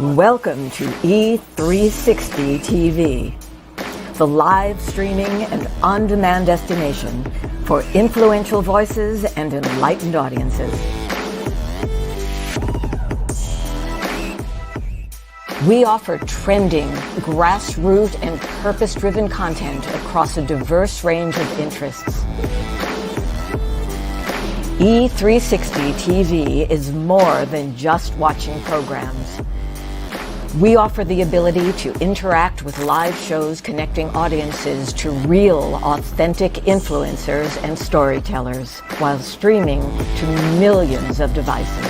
Welcome to E360 TV, the live streaming and on-demand destination for influential voices and enlightened audiences. We offer trending, grassroots, and purpose-driven content across a diverse range of interests. E360 TV is more than just watching programs. We offer the ability to interact with live shows connecting audiences to real, authentic influencers and storytellers while streaming to millions of devices.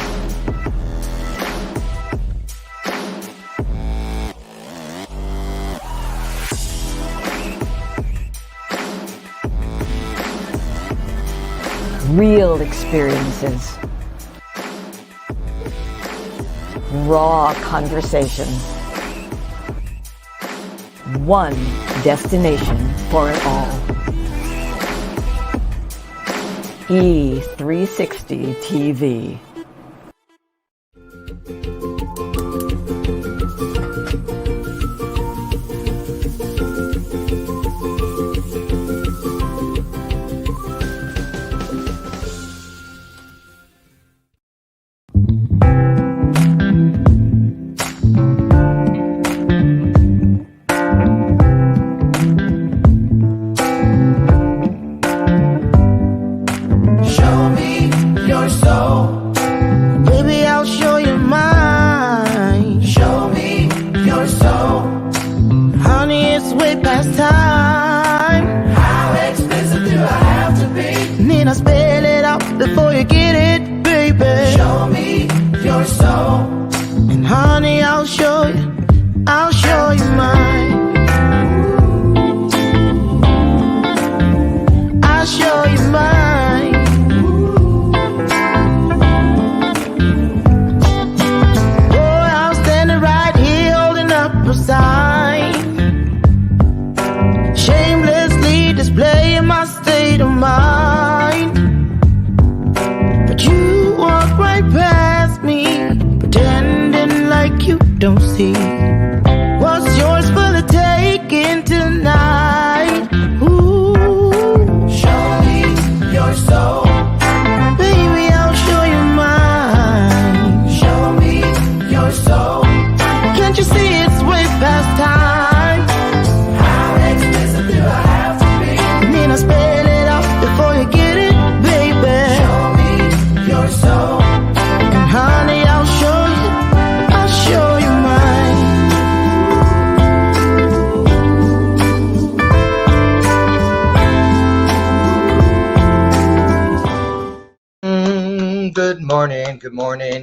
Real experiences. Raw conversation. One destination for it all. E360 TV.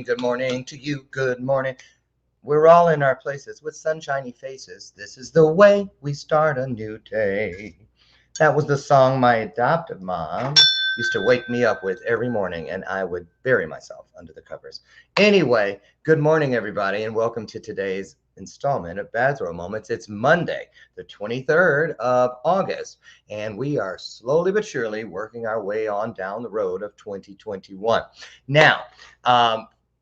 Good morning to you. Good morning. We're all in our places with sunshiny faces. This is the way we start a new day. That was the song my adoptive mom used to wake me up with every morning, and I would bury myself under the covers. Anyway, good morning, everybody, and welcome to today's installment of Bathrobe Moments. It's Monday, the 23rd of August, and we are slowly but surely working our way on down the road of 2021. Now,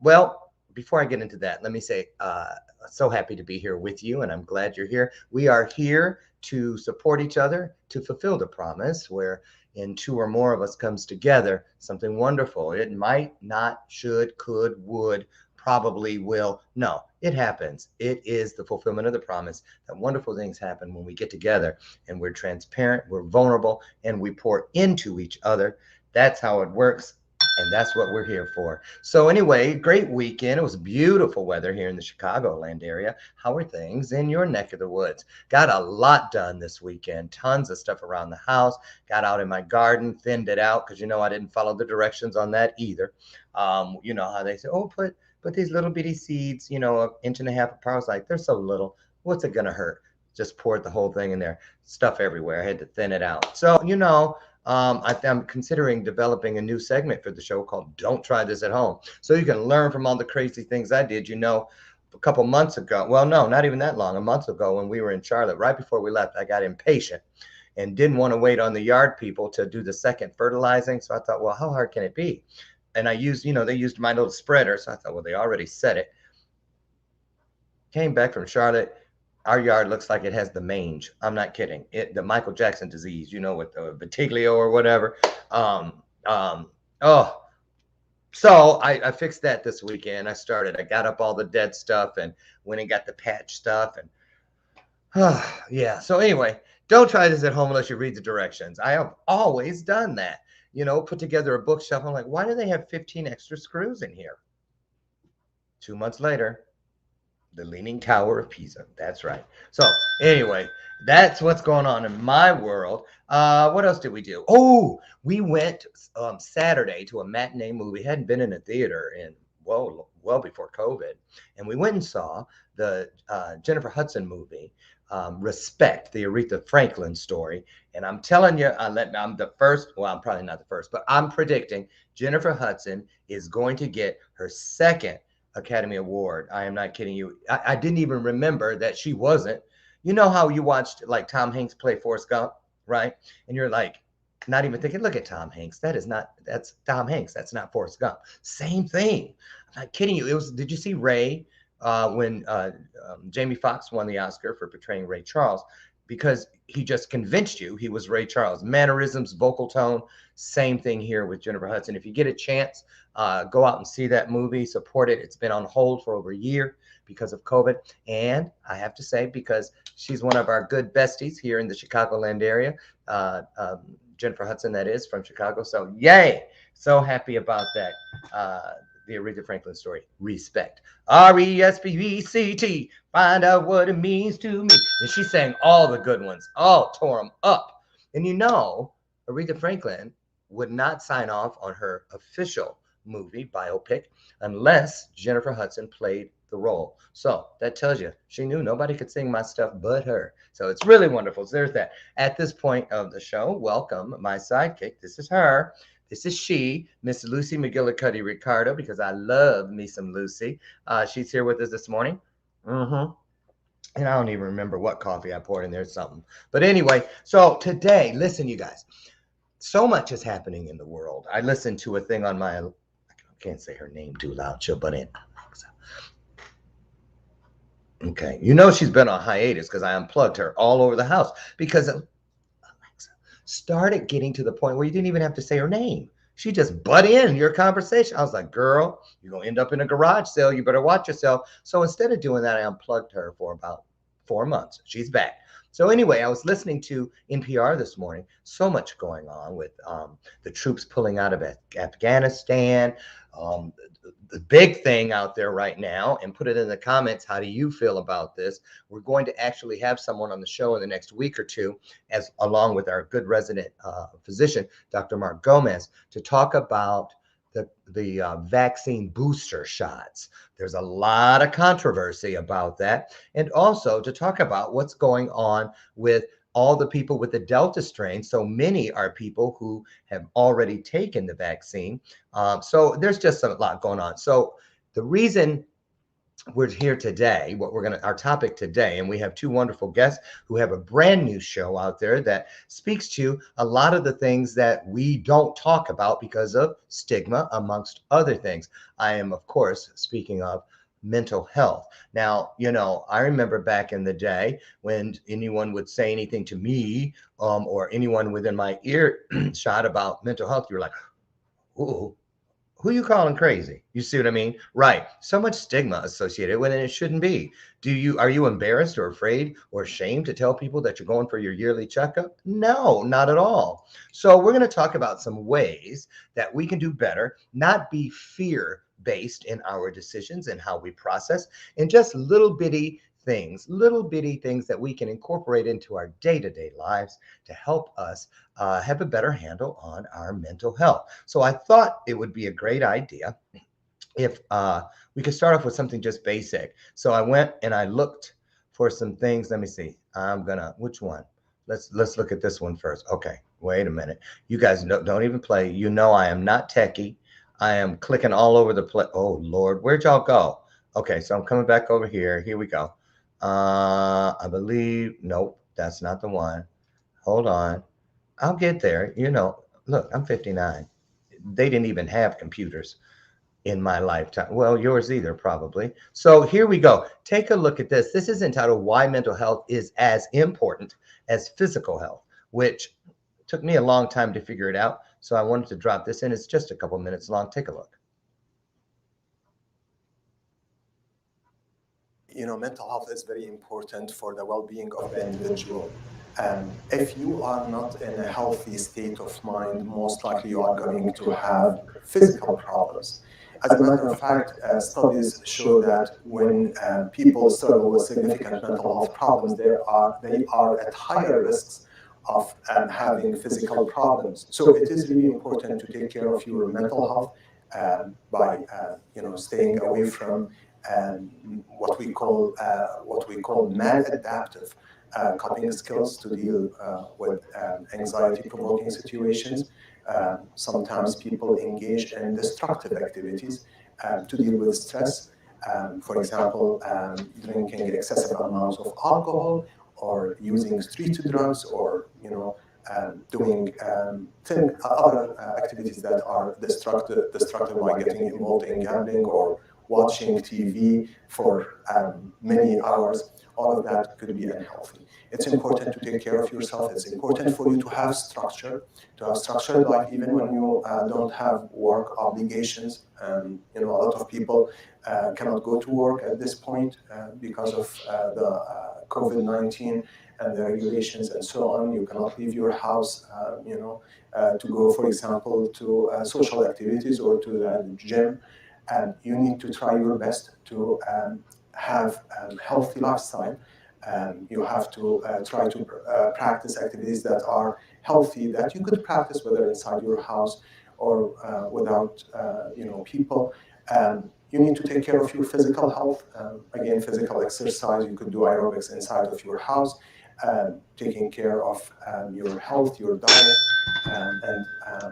well, before I get into that, let me say, so happy to be here with you, and I'm glad you're here. We are here to support each other, to fulfill the promise where in two or more of us comes together, something wonderful. It might, not, should, could, would, probably will. No, it happens. It is the fulfillment of the promise that wonderful things happen when we get together and we're transparent, we're vulnerable, and we pour into each other. That's how it works. And that's what we're here for. So anyway, great weekend. It was beautiful weather here in the Chicagoland area. How are things in your neck of the woods? Got a lot done this weekend. Tons of stuff around the house. Got out in my garden, thinned it out because, you know, I didn't follow the directions on that either. You know how they say, oh, put these little bitty seeds, you know, 1.5 inches apart. I was like, they're so little. What's it going to hurt? Just poured the whole thing in there. Stuff everywhere. I had to thin it out. So, you know, I'm considering developing a new segment for the show called Don't Try This at Home. So you can learn from all the crazy things I did. You know, a couple months ago, well, no, not even that long, a month ago when we were in Charlotte, right before we left, I got impatient and didn't want to wait on the yard people to do the second fertilizing. So I thought, well, how hard can it be? And I used, you know, they used my little spreader. So I thought, well, they already said it. Came back from Charlotte. Our yard looks like it has the mange. I'm not kidding. The Michael Jackson disease, with the vitiglio or whatever. Um, um, oh, so I fixed that this weekend. I got up all the dead stuff and went and got the patch stuff and yeah. So anyway, don't try this at home unless you read the directions. I have always done that. Put together a bookshelf. I'm like, why do they have 15 extra screws in here? 2 months later, the Leaning Tower of Pisa. That's right. So anyway, that's what's going on in my world. What else did we do? Oh, we went Saturday to a matinee movie. Hadn't been in a theater in well before COVID, and we went and saw the Jennifer Hudson movie, Respect, the Aretha Franklin story. And I'm telling you, I'm the first. Well, I'm probably not the first, but I'm predicting Jennifer Hudson is going to get her second Academy Award. I am not kidding you. I didn't even remember that she wasn't. You know how you watched like Tom Hanks play Forrest Gump, right? And you're like, not even thinking, look at Tom Hanks. That's Tom Hanks. That's not Forrest Gump. Same thing. I'm not kidding you. Did you see Ray when Jamie Foxx won the Oscar for portraying Ray Charles? Because he just convinced you he was Ray Charles. Mannerisms, vocal tone, same thing here with Jennifer Hudson. If you get a chance, go out and see that movie, support it. It's been on hold for over a year because of COVID. And I have to say, because she's one of our good besties here in the Chicagoland area, Jennifer Hudson, that is, from Chicago. So yay, so happy about that. The Aretha Franklin story, Respect. Respect. Find out what it means to me. And she sang all the good ones, all tore them up. And Aretha Franklin would not sign off on her official movie biopic unless Jennifer Hudson played the role. So that tells you she knew nobody could sing my stuff but her. So it's really wonderful. So there's that. At this point of the show, welcome my sidekick. This is her. This is she, Miss Lucy McGillicuddy Ricardo, because I love me some Lucy. She's here with us this morning. Mm-hmm. And I don't even remember what coffee I poured in there, something. But anyway, so today, listen, you guys, so much is happening in the world. I listened to a thing on I can't say her name too loud. She'll butt in. Alexa. Okay. She's been on hiatus because I unplugged her all over the house because Alexa started getting to the point where you didn't even have to say her name. She just butt in your conversation. I was like, girl, you're going to end up in a garage sale. You better watch yourself. So instead of doing that, I unplugged her for about 4 months. She's back. So anyway, I was listening to NPR this morning. So much going on with the troops pulling out of Afghanistan. The big thing out there right now, and put it in the comments, how do you feel about this? We're going to actually have someone on the show in the next week or two, along with our good resident physician, Dr. Mark Gomez, to talk about the vaccine booster shots. There's a lot of controversy about that. And also to talk about what's going on with all the people with the Delta strain. So many are people who have already taken the vaccine. So there's just a lot going on. So the reason we're here today, our topic today, and we have two wonderful guests who have a brand new show out there that speaks to a lot of the things that we don't talk about because of stigma, amongst other things. I am, of course, speaking of mental health. Now, I remember back in the day when anyone would say anything to me or anyone within my ear shot about mental health, you were like, ooh, who you calling crazy? You see what I mean? Right. So much stigma associated with it. It shouldn't be. Are you embarrassed or afraid or ashamed to tell people that you're going for your yearly checkup? No, not at all. So we're going to talk about some ways that we can do better, not be fear-based in our decisions and how we process, and just little bitty things that we can incorporate into our day-to-day lives to help us have a better handle on our mental health. So I thought it would be a great idea if we could start off with something just basic. So I went and I looked for some things. Let me see. Which one? Let's look at this one first. Okay, wait a minute. You guys don't even play. I am not techie. I am clicking all over the place. Oh, Lord, where'd y'all go? Okay, so I'm coming back over here. Here we go. I believe, nope, that's not the one. Hold on. I'll get there. Look, I'm 59. They didn't even have computers. in my lifetime. Well, yours either, probably. So here we go. Take a look at this. This is entitled Why Mental Health is as Important as Physical Health, which took me a long time to figure it out. So I wanted to drop this in. It's just a couple minutes long. Take a look. Mental health is very important for the well-being of the individual. If you are not in a healthy state of mind, most likely you are going to have physical problems. As a matter of fact, studies show that when people struggle with significant mental health problems, they are at higher risks of having physical problems. So it is really important to take care of your mental health by staying away from what we call maladaptive coping skills to deal with anxiety-provoking situations. Sometimes people engage in destructive activities to deal with stress. For example, drinking excessive amounts of alcohol, or using street drugs, or doing other activities that are destructive, like getting involved in gambling or watching TV for many hours. All of that could be unhealthy. It's important to take care of yourself. It's important for you to have structured life, even when you don't have work obligations. A lot of people cannot go to work at this point because of the COVID-19 and the regulations and so on. You cannot leave your house, to go, for example, to social activities or to the gym. You need to try your best to have a healthy lifestyle. You have to try to practice activities that are healthy, that you could practice whether inside your house or without people. You need to take care of your physical health. Again, physical exercise. You could do aerobics inside of your house. Taking care of your health, your diet, and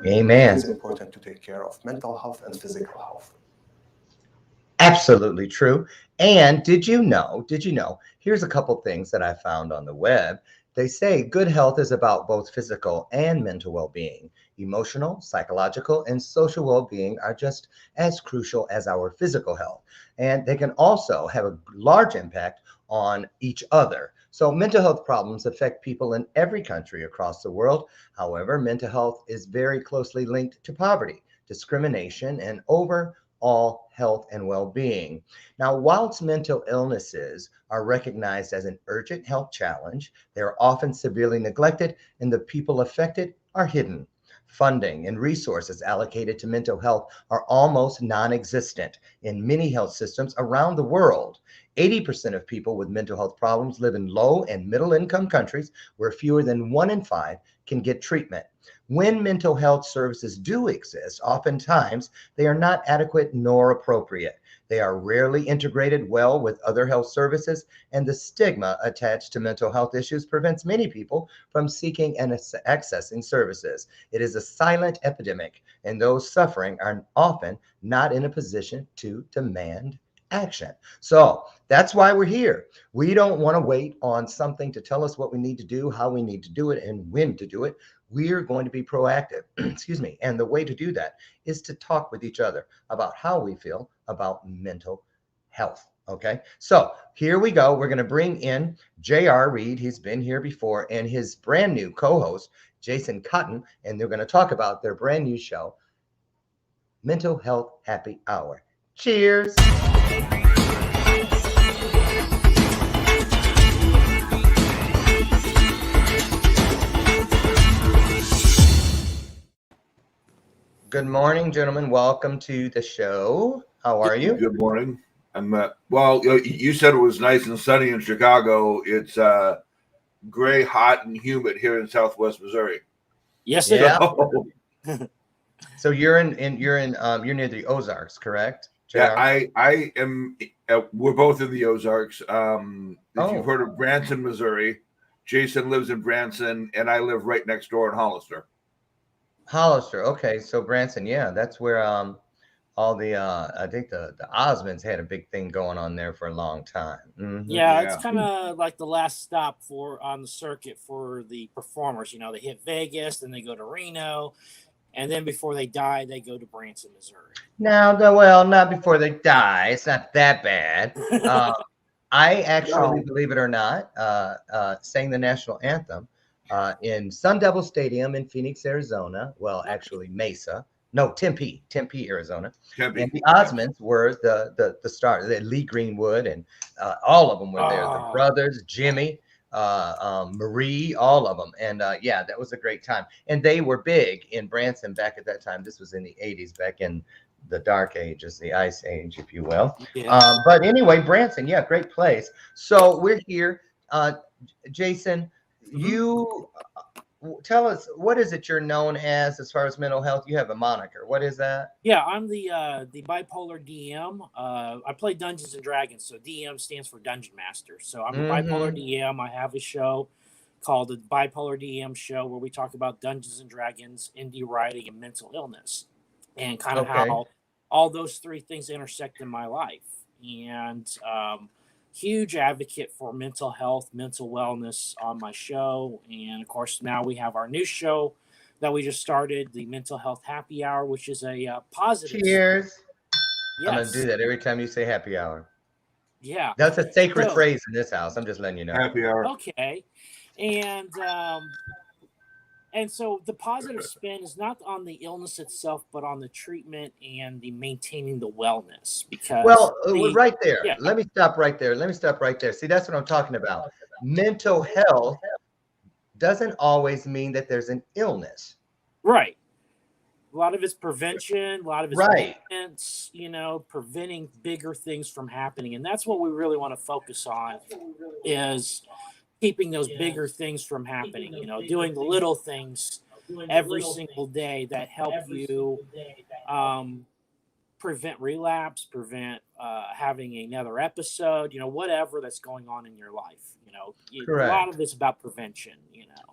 Amen. it is important to take care of mental health and physical health. Absolutely true. And did you know? Here's a couple things that I found on the web. They say good health is about both physical and mental well being. Emotional, psychological, and social well being are just as crucial as our physical health. And they can also have a large impact on each other. So, mental health problems affect people in every country across the world. However, mental health is very closely linked to poverty, discrimination, and overall health and well being. Now, whilst mental illnesses are recognized as an urgent health challenge, they are often severely neglected, and the people affected are hidden. Funding and resources allocated to mental health are almost non existent in many health systems around the world. 80% of people with mental health problems live in low and middle income countries where fewer than 1 in 5 can get treatment. When mental health services do exist, oftentimes they are not adequate nor appropriate. They are rarely integrated well with other health services, and the stigma attached to mental health issues prevents many people from seeking and accessing services. It is a silent epidemic, and those suffering are often not in a position to demand action. So that's why we're here. We don't want to wait on something to tell us what we need to do, how we need to do it, and when to do it. We're going to be proactive. Excuse me. And the way to do that is to talk with each other about how we feel about mental health. Okay. So here we go. We're going to bring in J.R. Reed. He's been here before, and his brand new co host, Jason COTTOM. And they're going to talk about their brand new show, Mental Health Happy Hour. Cheers. Good morning, gentlemen. Welcome to the show. How are you? Good morning. I'm well. You said it was nice and sunny in Chicago. It's gray, hot, and humid here in Southwest Missouri. Yes, yeah. So you're near the Ozarks, correct? JR? Yeah, I am. We're both in the Ozarks. If you've heard of Branson, Missouri, Jason lives in Branson, and I live right next door in Hollister. Hollister. Okay, so Branson, yeah, that's where all the I think the Osmonds had a big thing going on there for a long time. Mm-hmm. Yeah, it's kind of like the last stop on the circuit for the performers. They hit Vegas, then they go to Reno, and then before they die, they go to Branson, Missouri. Now, well, not before they die. It's not that bad. I actually, believe it or not, sang the national anthem in Sun Devil Stadium in Phoenix, Arizona. Well, actually, Mesa. No, Tempe, Arizona. Tempe. And the Osmonds were the star. Lee Greenwood and all of them were there. The brothers, Jimmy, Marie, all of them. And yeah, that was a great time. And they were big in Branson back at that time. This was in the 80s, back in the dark ages, the ice age, if you will. Yeah. But anyway, Branson, yeah, great place. So we're here. Jason, you tell us, what is it you're known as far as mental health? You have a moniker. What is that? Yeah, I'm the bipolar DM. I play Dungeons and Dragons, so DM stands for Dungeon Master. So I'm a bipolar DM. I have a show called the Bipolar DM Show where we talk about Dungeons and Dragons, indie writing, and mental illness, and kind of how all those three things intersect in my life. And huge advocate for mental health, mental wellness on my show. And of course, now we have our new show that we just started, the Mental Health Happy Hour, which is a positive. Cheers. Yes. I'm going to do that every time you say happy hour. Yeah. That's a sacred phrase in this house. I'm just letting you know. Happy hour. Okay. And so the positive spin is not on the illness itself, but on the treatment and the maintaining the wellness. Because right there. Yeah. Let me stop right there. See, that's what I'm talking about. Mental health doesn't always mean that there's an illness. Right. A lot of it's prevention, a lot of it's maintenance, preventing bigger things from happening. And that's what we really want to focus on, is keeping those bigger things from happening, doing the little things every single day that help you prevent relapse, prevent having another episode, whatever that's going on in your life. Correct. A lot of it's about prevention,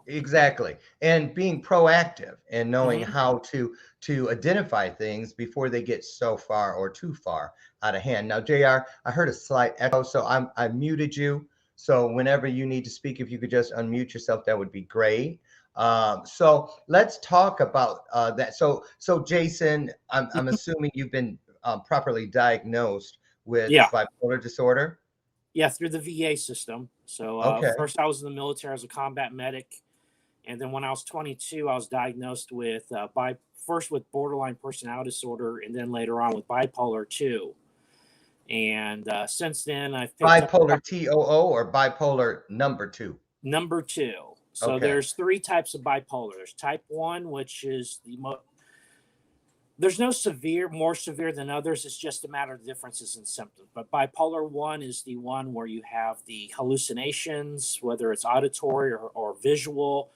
Exactly. And being proactive and knowing how to identify things before they get so far or too far out of hand. Now, JR, I heard a slight echo, so I muted you. So whenever you need to speak, if you could just unmute yourself, that would be great. So let's talk about that. So Jason, I'm assuming you've been properly diagnosed with bipolar disorder? Yeah, through the VA system. So first I was in the military as a combat medic. And then when I was 22, I was diagnosed with first with borderline personality disorder, and then later on with bipolar 2. And since then, I've picked bipolar TOO or bipolar number 2? Number 2. So there's 3 types of bipolar. There's type 1, which is there's no more severe than others. It's just a matter of differences in symptoms. But bipolar 1 is the one where you have the hallucinations, whether it's auditory or visual,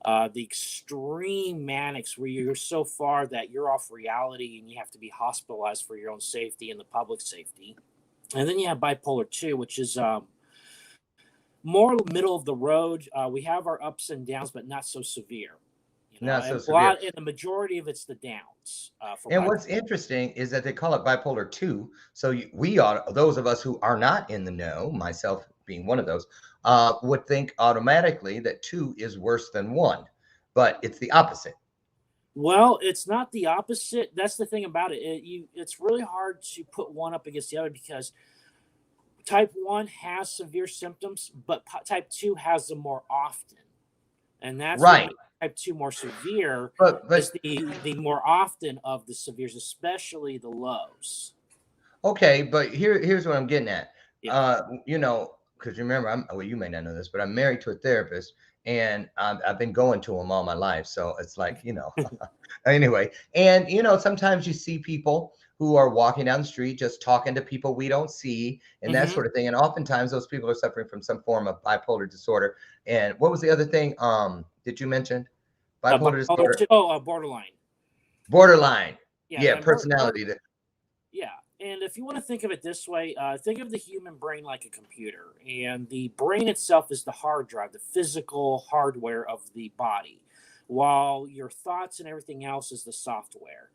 the extreme manics where you're so far that you're off reality and you have to be hospitalized for your own safety and the public safety. And then you have bipolar 2, which is more middle of the road. We have our ups and downs, but not so severe. Not so severe. And the majority of it's the downs. And what's interesting is that they call it bipolar 2. So we are, those of us who are not in the know, myself being one of those, would think automatically that 2 is worse than 1, but it's the opposite. Well, it's not the opposite. That's the thing about it. It's really hard to put one up against the other because type 1 has severe symptoms, but type 2 has them more often. And that's right. Type 2 more severe but is the more often of the severes, especially the lows. Okay, but here's what I'm getting at. Yeah. Because remember, you may not know this, but I'm married to a therapist, and I've been going to him all my life. So it's like, anyway. And, sometimes you see people who are walking down the street, just talking to people we don't see and that sort of thing. And oftentimes those people are suffering from some form of bipolar disorder. And what was the other thing did you mention? Bipolar disorder? Borderline. Borderline. Yeah, personality. Yeah. And if you want to think of it this way, think of the human brain like a computer. And the brain itself is the hard drive, the physical hardware of the body, while your thoughts and everything else is the software.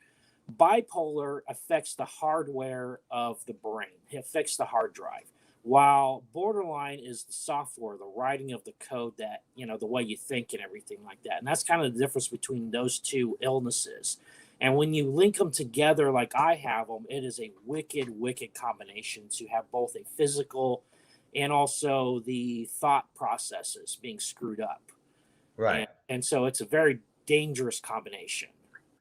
Bipolar affects the hardware of the brain. It affects the hard drive. while borderline is the software, the writing of the code that, the way you think and everything like that. And that's kind of the difference between those two illnesses. And when you link them together like I have them, it is a wicked, wicked combination to have both a physical and also the thought processes being screwed up. Right. And so it's a very dangerous combination.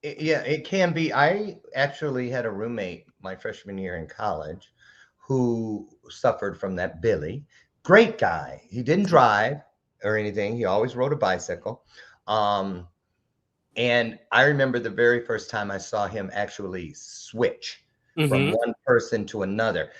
Yeah, it can be. I actually had a roommate my freshman year in college who suffered from that Billy. Great guy. He didn't drive or anything. He always rode a bicycle. And I remember the very first time I saw him actually switch from one person to another.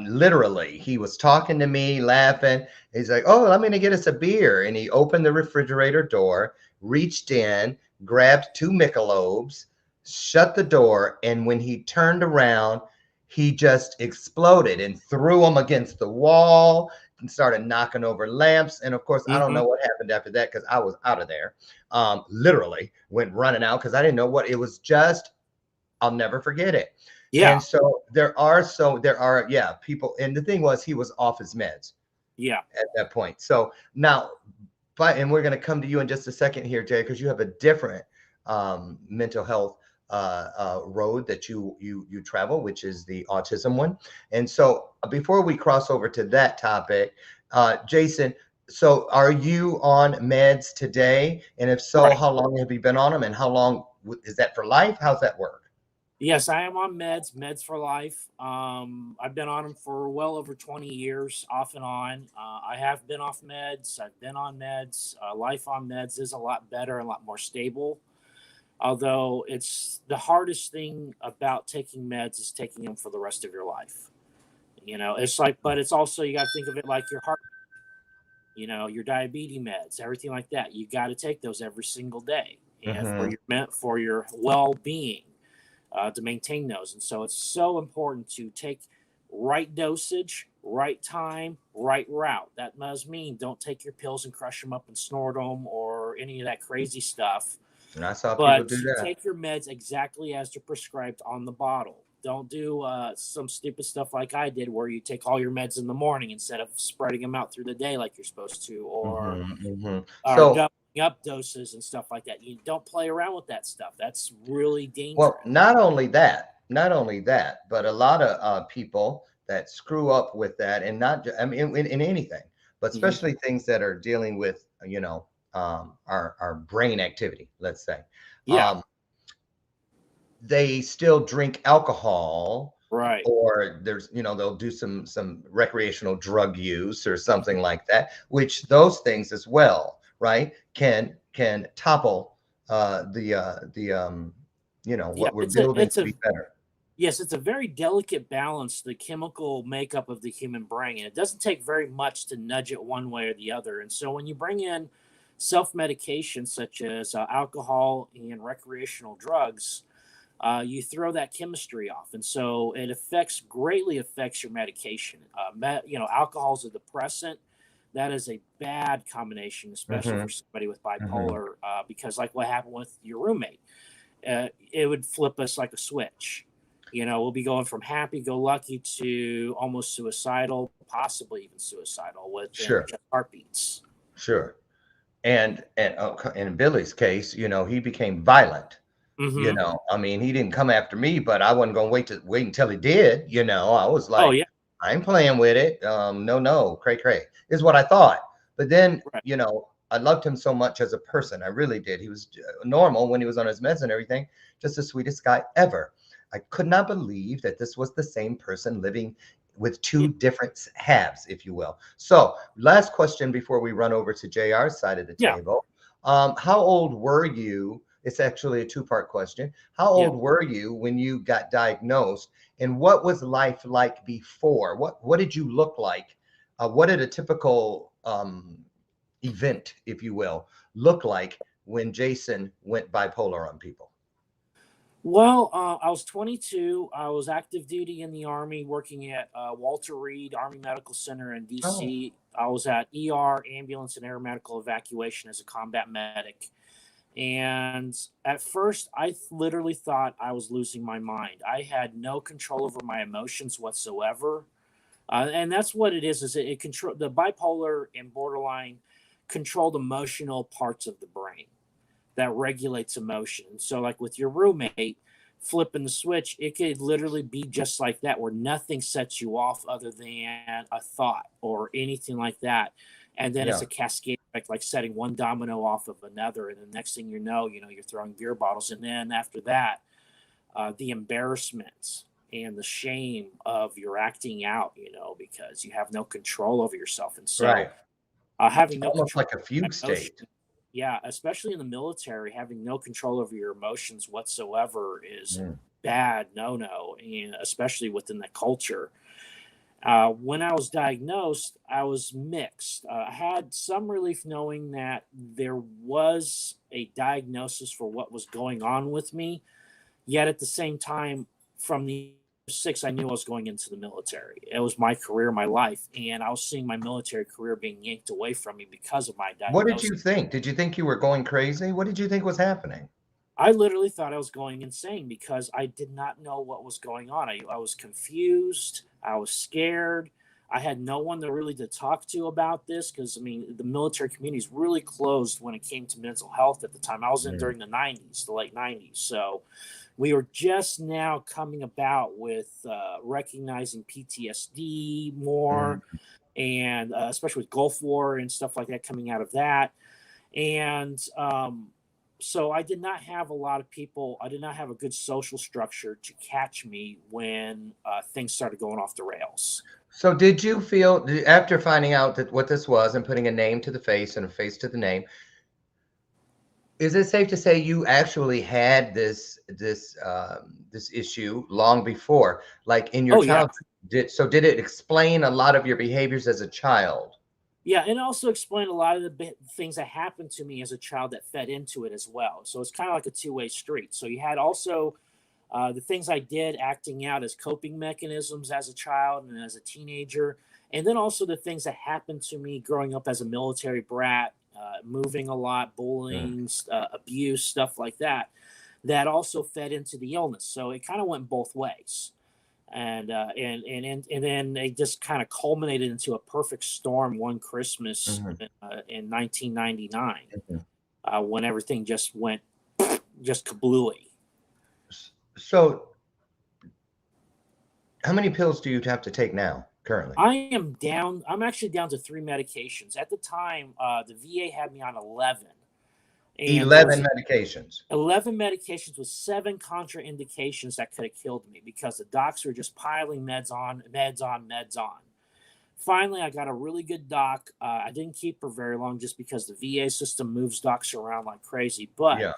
Literally, he was talking to me, laughing. He's like, "Oh, I'm going to get us a beer." And he opened the refrigerator door, reached in, grabbed 2 Michelobes, shut the door. And when he turned around, he just exploded and threw them against the wall and started knocking over lamps. And of course, I don't know what happened after that because I was out of there. Literally went running out because I didn't know what it was. Just, I'll never forget it. Yeah. And so there are people. And the thing was, he was off his meds. Yeah. At that point. So now, and we're going to come to you in just a second here, Jay, because you have a different mental health road that you travel, which is the autism one. And so before we cross over to that topic, Jason, so are you on meds today? And if so, how long have you been on them? And how long is that for life? How's that work? Yes, I am on meds for life. I've been on them for well over 20 years, off and on. I have been off meds. I've been on meds. Life on meds is a lot better and a lot more stable. Although it's the hardest thing about taking meds is taking them for the rest of your life. It's like, but it's also, you got to think of it like your heart, your diabetes meds, everything like that. You got to take those every single day and for your well-being. To maintain those. And so it's so important to take right dosage, right time, right route. That does mean don't take your pills and crush them up and snort them or any of that crazy stuff. And I saw people do that. Take your meds exactly as they're prescribed on the bottle. Don't do some stupid stuff like I did where you take all your meds in the morning instead of spreading them out through the day like you're supposed to, or doubling up doses and stuff like that. You don't play around with that stuff. That's really dangerous. Well, not only that, but a lot of people that screw up with that, and not, I mean, in anything, but especially things that are dealing with, our brain activity, let's say. Yeah. They still drink alcohol, right? Or there's, they'll do some recreational drug use or something like that, which those things as well, right, can topple what we're building to be better. Yes, it's a very delicate balance, the chemical makeup of the human brain, and it doesn't take very much to nudge it one way or the other. And so when you bring in self-medication such as alcohol and recreational drugs, you throw that chemistry off, and so it greatly affects your medication. Alcohol is a depressant. That is a bad combination, especially for somebody with bipolar, because like what happened with your roommate, it would flip us like a switch. We'll be going from happy-go-lucky to almost suicidal, possibly even suicidal with just heartbeats. Sure. And in Billy's case, he became violent. I mean, he didn't come after me, but I wasn't going to wait until he did. I was like, oh, yeah. I ain't playing with it. No, cray is what I thought. But then, I loved him so much as a person. I really did. He was normal when he was on his meds and everything. Just the sweetest guy ever. I could not believe that this was the same person living with two different halves, if you will. So last question before we run over to JR's side of the table. How old were you? It's actually a two-part question. How old were you when you got diagnosed, and what was life like before? What did you look like? What did a typical event, if you will, look like when Jason went bipolar on people? Well, I was 22. I was active duty in the Army, working at Walter Reed Army Medical Center in D.C. I was at ER, ambulance, and aeromedical evacuation as a combat medic. And at first, I literally thought I was losing my mind. I had no control over my emotions whatsoever. And that's what it is it control the bipolar and borderline controlled emotional parts of the brain that regulates emotion. So like with your roommate flipping the switch, it could literally be just like that, where nothing sets you off other than a thought or anything like that. And then it's a cascade effect, like setting one domino off of another. And the next thing you know, you're throwing beer bottles. And then after that, the embarrassment and the shame of your acting out, because you have no control over yourself. And so having no almost control, like a fugue state. Yeah, especially in the military, having no control over your emotions whatsoever is bad, no, and especially within the culture. When I was diagnosed, I was mixed. I had some relief knowing that there was a diagnosis for what was going on with me. Yet at the same time, from the 6, I knew I was going into the military. It was my career, my life, and I was seeing my military career being yanked away from me because of my diagnosis. What did you think? Did you think you were going crazy? What did you think was happening? I literally thought I was going insane because I did not know what was going on. I was confused. I was scared. I had no one to talk to about this because, the military community is really closed when it came to mental health at the time. I was in during the 90s, the late 90s. So we were just now coming about with recognizing PTSD more, and especially with Gulf War and stuff like that coming out of that. And so I did not have a lot of people. I did not have a good social structure to catch me when things started going off the rails. So did you feel, after finding out that what this was and putting a name to the face and a face to the name, is it safe to say you actually had this issue long before, like in your childhood? Yeah. Did it explain a lot of your behaviors as a child? Yeah, and also explain a lot of the things that happened to me as a child that fed into it as well. So it's kind of like a two-way street. So you had also the things I did acting out as coping mechanisms as a child and as a teenager, and then also the things that happened to me growing up as a military brat, moving a lot, bullying, abuse, stuff like that, that also fed into the illness. So it kind of went both ways. And then they just kind of culminated into a perfect storm one Christmas in 1999 when everything just went kablooey. So how many pills do you have to take now currently? I'm actually down to 3 medications. At the time, the VA had me on 11. 11 medications. 11 medications with 7 contraindications that could have killed me because the docs were just piling meds on. Finally, I got a really good doc. I didn't keep her very long just because the VA system moves docs around like crazy. But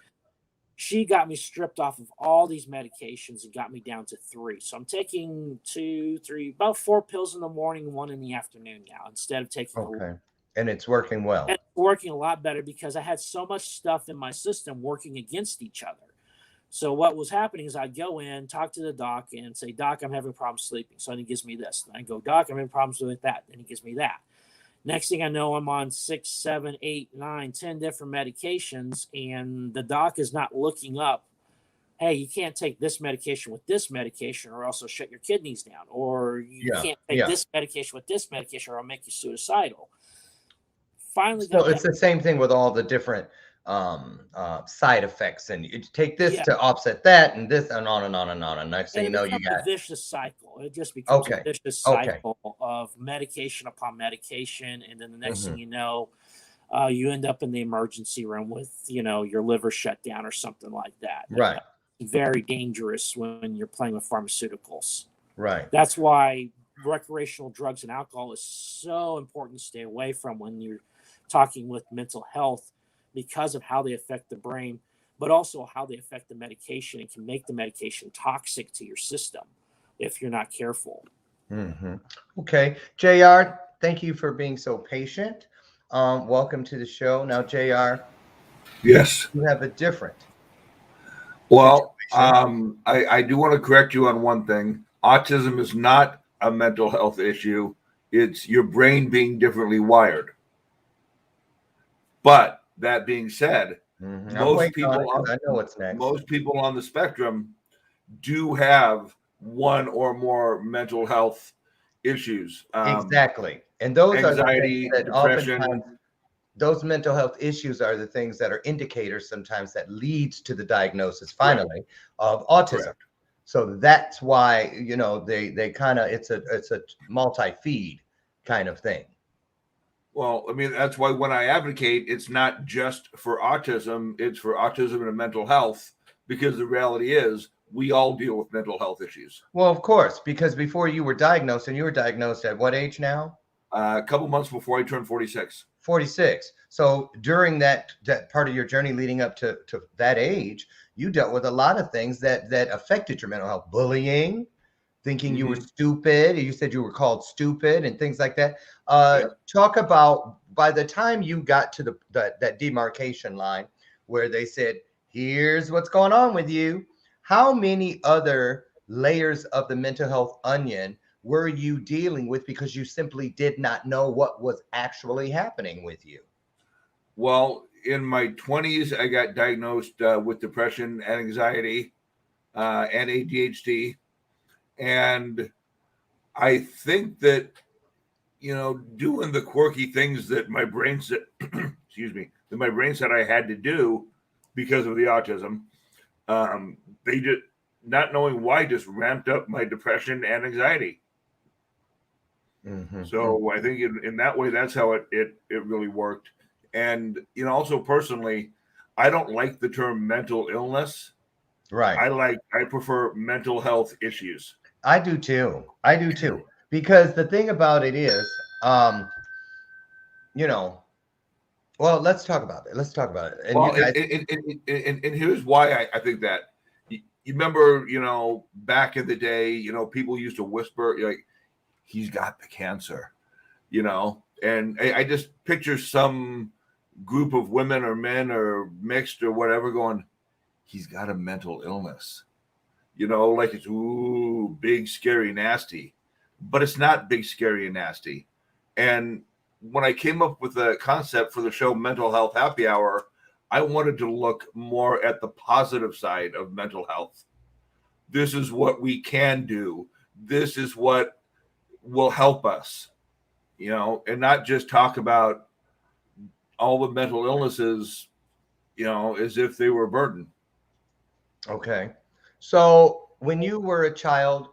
she got me stripped off of all these medications and got me down to 3. So I'm taking 2, 3, about 4 pills in the morning, 1 in the afternoon now, instead of taking And it's working well. And it's working a lot better because I had so much stuff in my system working against each other. So what was happening is I'd go in, talk to the doc, and say, "Doc, I'm having problems sleeping." So then he gives me this. And I go, "Doc, I'm having problems with that." And he gives me that. Next thing I know, I'm on 6, 7, 8, 9, 10 different medications, and the doc is not looking up, "Hey, you can't take this medication with this medication or else it'll shut your kidneys down," or "You can't take this medication with this medication or I'll make you suicidal." Finally, so it's the same thing with all the different side effects, and you take this to offset that, and this, and on and on and on. And next thing you know, you got a vicious cycle. It just becomes a vicious cycle of medication upon medication, and then the next thing you know, you end up in the emergency room with your liver shut down or something like that. Right. Very dangerous when you're playing with pharmaceuticals. Right. That's why recreational drugs and alcohol is so important to stay away from when you're talking with mental health, because of how they affect the brain, but also how they affect the medication and can make the medication toxic to your system if you're not careful. Okay. JR, thank you for being so patient. Welcome to the show. Now, JR. Yes. You have a different. Well, I do want to correct you on one thing. Autism is not a mental health issue. It's your brain being differently wired. But that being said, most people on the spectrum do have one or more mental health issues. Exactly. And those Anxiety, are the things that depression. oftentimes those mental health issues are the things that are indicators sometimes that leads to the diagnosis finally of autism. Correct. So that's why, they kind of, it's a multi-feed kind of thing. Well, I mean, that's why when I advocate, it's not just for autism, it's for autism and mental health, because the reality is we all deal with mental health issues. Well, of course, because before you were diagnosed, and you were diagnosed at what age now? A couple months before I turned 46. 46. So during that part of your journey leading up to that age, you dealt with a lot of things that affected your mental health. Bullying, thinking you were stupid. You said you were called stupid and things like that. Talk about, by the time you got to that demarcation line where they said, here's what's going on with you, how many other layers of the mental health onion were you dealing with because you simply did not know what was actually happening with you? Well, in my 20s, I got diagnosed with depression and anxiety and ADHD. And I think that, doing the quirky things that my brain said, excuse me, that my brain said I had to do because of the autism, they just, not knowing why, just ramped up my depression and anxiety. So I think in that way, that's how it really worked. And, also personally, I don't like the term mental illness. Right. I prefer mental health issues. I do too. Because the thing about it is, well, let's talk about it. And Well, you guys, and here's why I think that. You remember, back in the day, people used to whisper, like, he's got the cancer, and I just picture some group of women or men or mixed or whatever going, he's got a mental illness, like it's big, scary, nasty, but it's not big, scary, and nasty. And when I came up with the concept for the show Mental Health Happy Hour, I wanted to look more at the positive side of mental health. This is what we can do. This is what will help us, and not just talk about all the mental illnesses, as if they were a burden. okay. So when you were a child,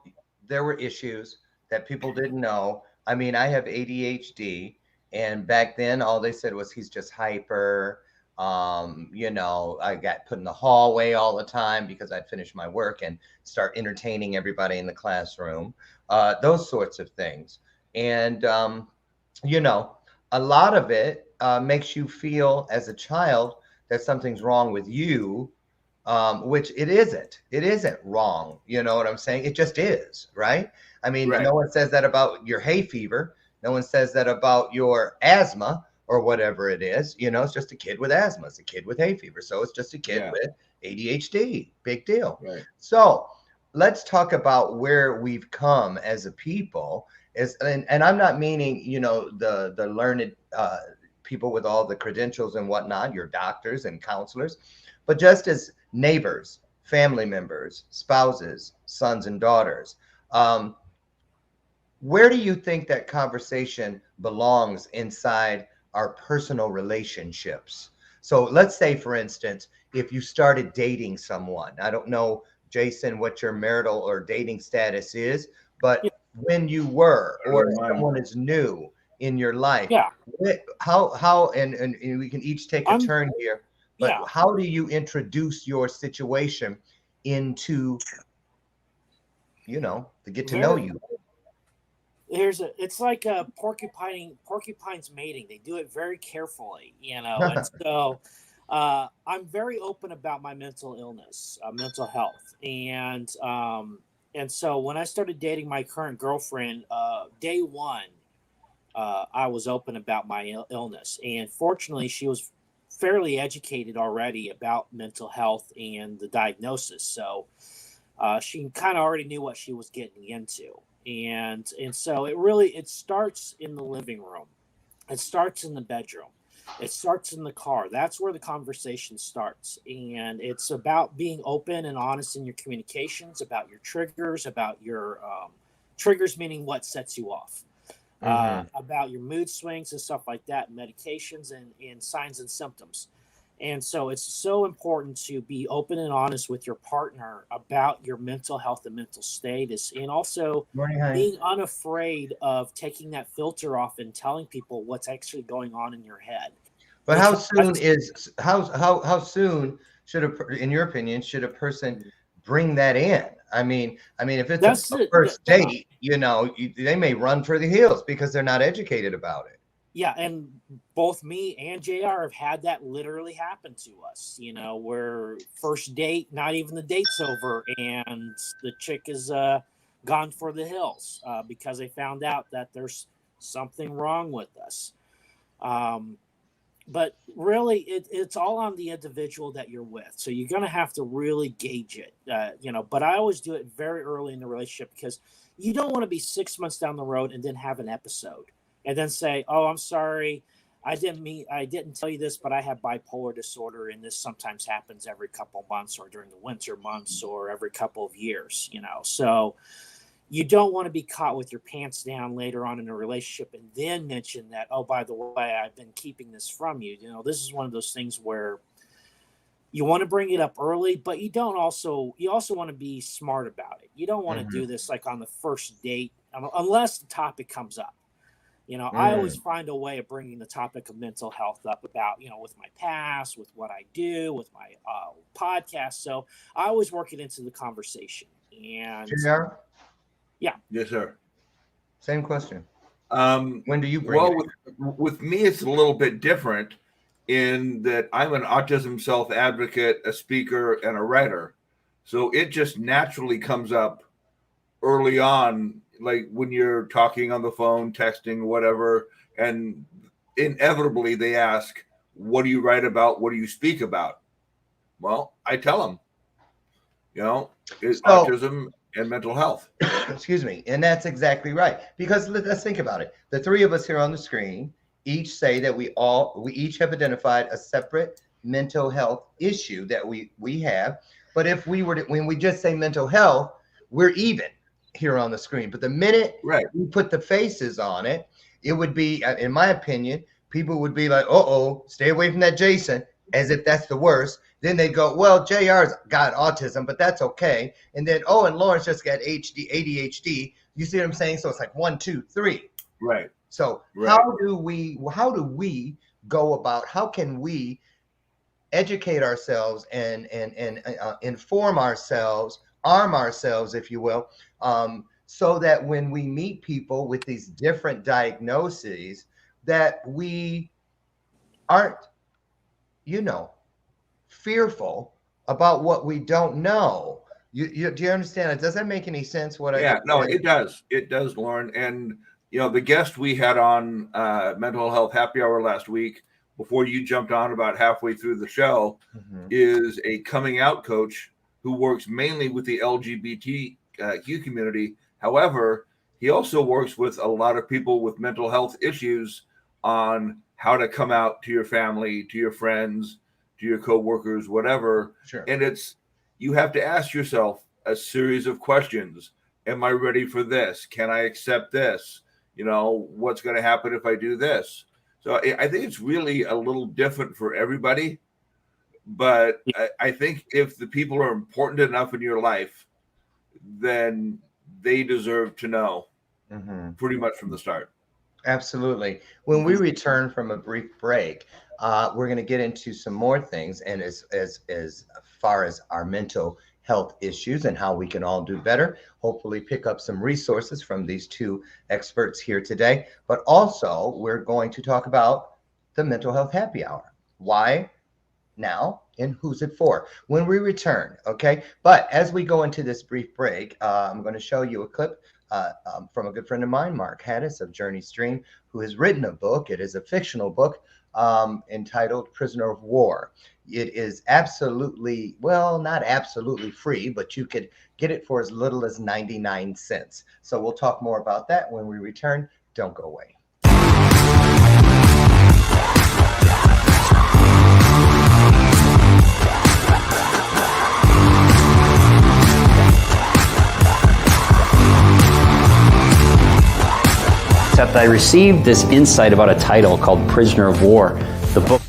there were issues that people didn't know. I mean, I have ADHD, and back then all they said was he's just hyper. I got put in the hallway all the time because I'd finish my work and start entertaining everybody in the classroom. Those sorts of things. And a lot of it makes you feel as a child that something's wrong with you, which it isn't. It isn't wrong. You know what I'm saying? It just is, right? I mean, no one says that about your hay fever. No one says that about your asthma or whatever it is. It's just a kid with asthma. It's a kid with hay fever. So it's just a kid with ADHD. Big deal. Right. So let's talk about where we've come as a people. And I'm not meaning, the learned people with all the credentials and whatnot, your doctors and counselors, but just as neighbors, family members, spouses, sons and daughters. Where do you think that conversation belongs inside our personal relationships? So let's say, for instance, if you started dating someone, I don't know, Jason, what your marital or dating status is, but when you were, or someone is new in your life, how and we can each take a turn here, but how do you introduce your situation into, to get to know you? It's like a porcupine's mating. They do it very carefully, and so I'm very open about my mental illness, mental health, and so when I started dating my current girlfriend, day one, I was open about my illness, and fortunately, she was fairly educated already about mental health and the diagnosis, so she kind of already knew what she was getting into. And so it starts in the living room. It starts in the bedroom. It starts in the car. That's where the conversation starts. And it's about being open and honest in your communications, about your triggers, about your triggers meaning what sets you off, about your mood swings and stuff like that, medications and signs and symptoms. And so it's so important to be open and honest with your partner about your mental health and mental status, and also being unafraid of taking that filter off and telling people what's actually going on in your head. But how soon should in your opinion, should a person bring that in? I mean, if it's a first date, they may run for the hills because they're not educated about it. Yeah, and both me and JR have had that literally happen to us, where first date, not even the date's over, and the chick is gone for the hills because they found out that there's something wrong with us. But really, it's all on the individual that you're with. So you're going to have to really gauge it, but I always do it very early in the relationship, because you don't want to be 6 months down the road and then have an episode and then say, oh, I'm sorry, I didn't tell you this, but I have bipolar disorder, and this sometimes happens every couple months or during the winter months or every couple of years, So you don't want to be caught with your pants down later on in a relationship and then mention that, oh, by the way, I've been keeping this from you. This is one of those things where you want to bring it up early, but you also want to be smart about it. You don't want to do this like on the first date, unless the topic comes up. I always find a way of bringing the topic of mental health up about, with my past, with what I do, with my podcast. So I always work it into the conversation. And JR? Yeah. Yes, sir. Same question. When do you bring it? With me, it's a little bit different in that I'm an autism self-advocate, a speaker, and a writer. So it just naturally comes up early on, like when you're talking on the phone, texting, whatever, and inevitably they ask, what do you write about? What do you speak about? Well, I tell them, it's autism and mental health. Excuse me. And that's exactly right. Because let's think about it. The three of us here on the screen each say that we each have identified a separate mental health issue that we have. But if when we just say mental health, we're even here on the screen. But the minute we put the faces on it, it would be, in my opinion, people would be like, stay away from that Jason, as if that's the worst. Then they go, well, JR's got autism, but that's okay. And then, and Lawrence just got ADHD. You see what I'm saying? So it's like 1, 2, 3. Right. So how do we go about, how can we educate ourselves and inform ourselves, arm ourselves, if you will, so that when we meet people with these different diagnoses, that we aren't, fearful about what we don't know. Do you understand? Does that make any sense? It does. It does, Lauren. And the guest we had on Mental Health Happy Hour last week, before you jumped on about halfway through the show, is a coming out coach who works mainly with the LGBTQ community. However, he also works with a lot of people with mental health issues on how to come out to your family, to your friends, to your coworkers, whatever. Sure. And you have to ask yourself a series of questions. Am I ready for this? Can I accept this? What's going to happen if I do this? So I think it's really a little different for everybody. But I think if the people are important enough in your life, then they deserve to know pretty much from the start. Absolutely. When we return from a brief break, we're going to get into some more things, and as far as our mental health issues and how we can all do better, hopefully pick up some resources from these two experts here today. But also, we're going to talk about the Mental Health Happy Hour. Why now and who's it for? When we return, okay? But as we go into this brief break, I'm going to show you a clip from a good friend of mine, Mark Haddis of Journey Stream, who has written a book. It is a fictional book entitled Prisoner of War. It is absolutely, well, not absolutely free, but you could get it for as little as 99 cents. So we'll talk more about that when we return. Don't go away. except I received this insight about a title called Prisoner of War. The book.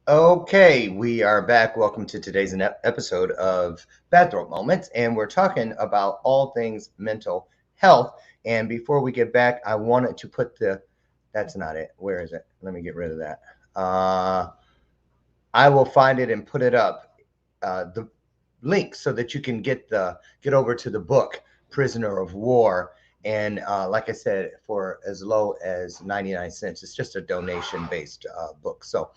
Okay, we are back. Welcome to today's episode of Bathrobe Moments, and we're talking about all things mental health. And before we get back, I wanted to put that's not it. Where is it? Let me get rid of that. I will find it and put it up, the link, so that you can get over to the book, Prisoner of War. And like I said, for as low as 99 cents, it's just a donation-based book. So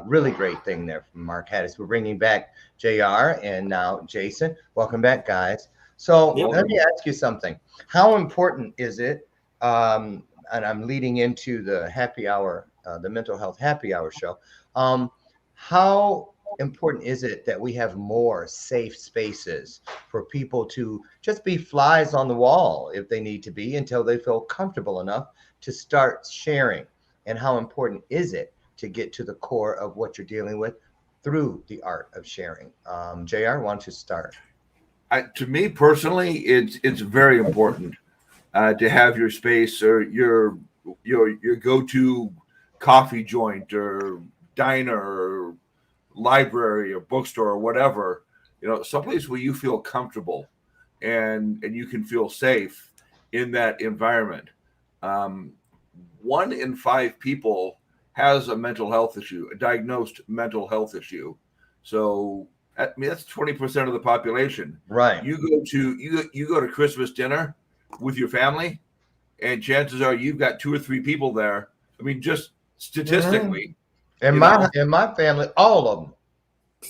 really great thing there from Mark Haddis. We're bringing back JR and now Jason. Welcome back, guys. So let me ask you something. How important is it, and I'm leading into the happy hour, the mental health happy hour show. How important is it that we have more safe spaces for people to just be flies on the wall if they need to be, until they feel comfortable enough to start sharing? And how important is it to get to the core of what you're dealing with through the art of sharing? JR, why don't you start? To me personally, it's very important to have your space, or your go-to coffee joint or diner or library or bookstore or whatever, someplace where you feel comfortable and you can feel safe in that environment. 1 in 5 people has a mental health issue, a diagnosed mental health issue. So that's 20% of the population. Right. You go to Christmas dinner with your family, and chances are you've got 2 or 3 people there. I mean, just statistically. In my family, all of them.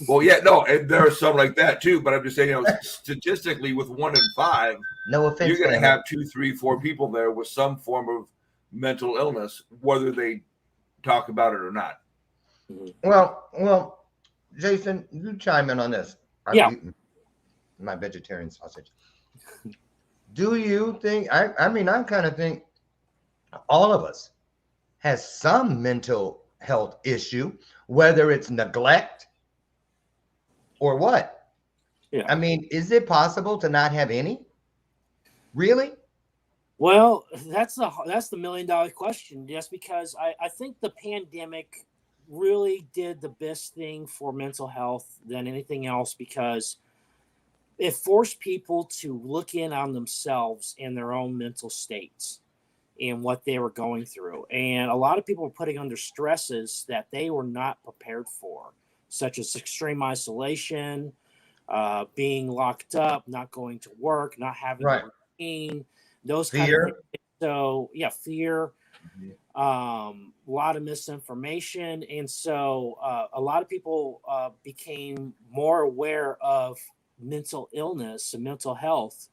Well, yeah, no, and there are some like that too. But I'm just saying, statistically, with 1 in 5, no offense, you're going to have 2, 3, 4 people there with some form of mental illness, whether they talk about it or not. Well, Jason, you chime in on this. I've eaten my vegetarian sausage. Do you think? I kind of think all of us has some mental health issue, whether it's neglect or what. Yeah. I mean, is it possible to not have any? Really? Well, that's the $1 million question. Just because I think the pandemic really did the best thing for mental health than anything else, because it forced people to look in on themselves and their own mental states and what they were going through. And a lot of people were putting under stresses that they were not prepared for, such as extreme isolation, being locked up, not going to work, not having a routine, those kind of things. So, fear, a lot of misinformation. And so a lot of people became more aware of mental illness and mental health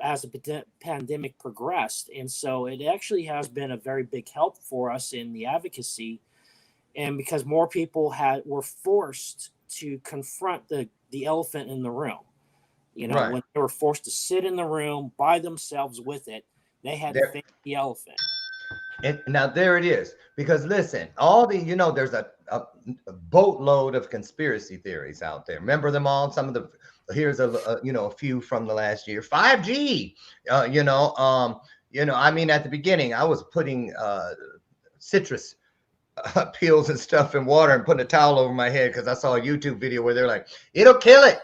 as the pandemic progressed. And so it actually has been a very big help for us in the advocacy. And because more people were forced to confront the elephant in the room, when they were forced to sit in the room by themselves with it, they had to face the elephant. And now there it is. Because listen, all the, there's a boatload of conspiracy theories out there. Remember them all? Some of the, here's a few from the last year. 5G, at the beginning, I was putting citrus pills and stuff in water and putting a towel over my head because I saw a YouTube video where they're like, it'll kill it,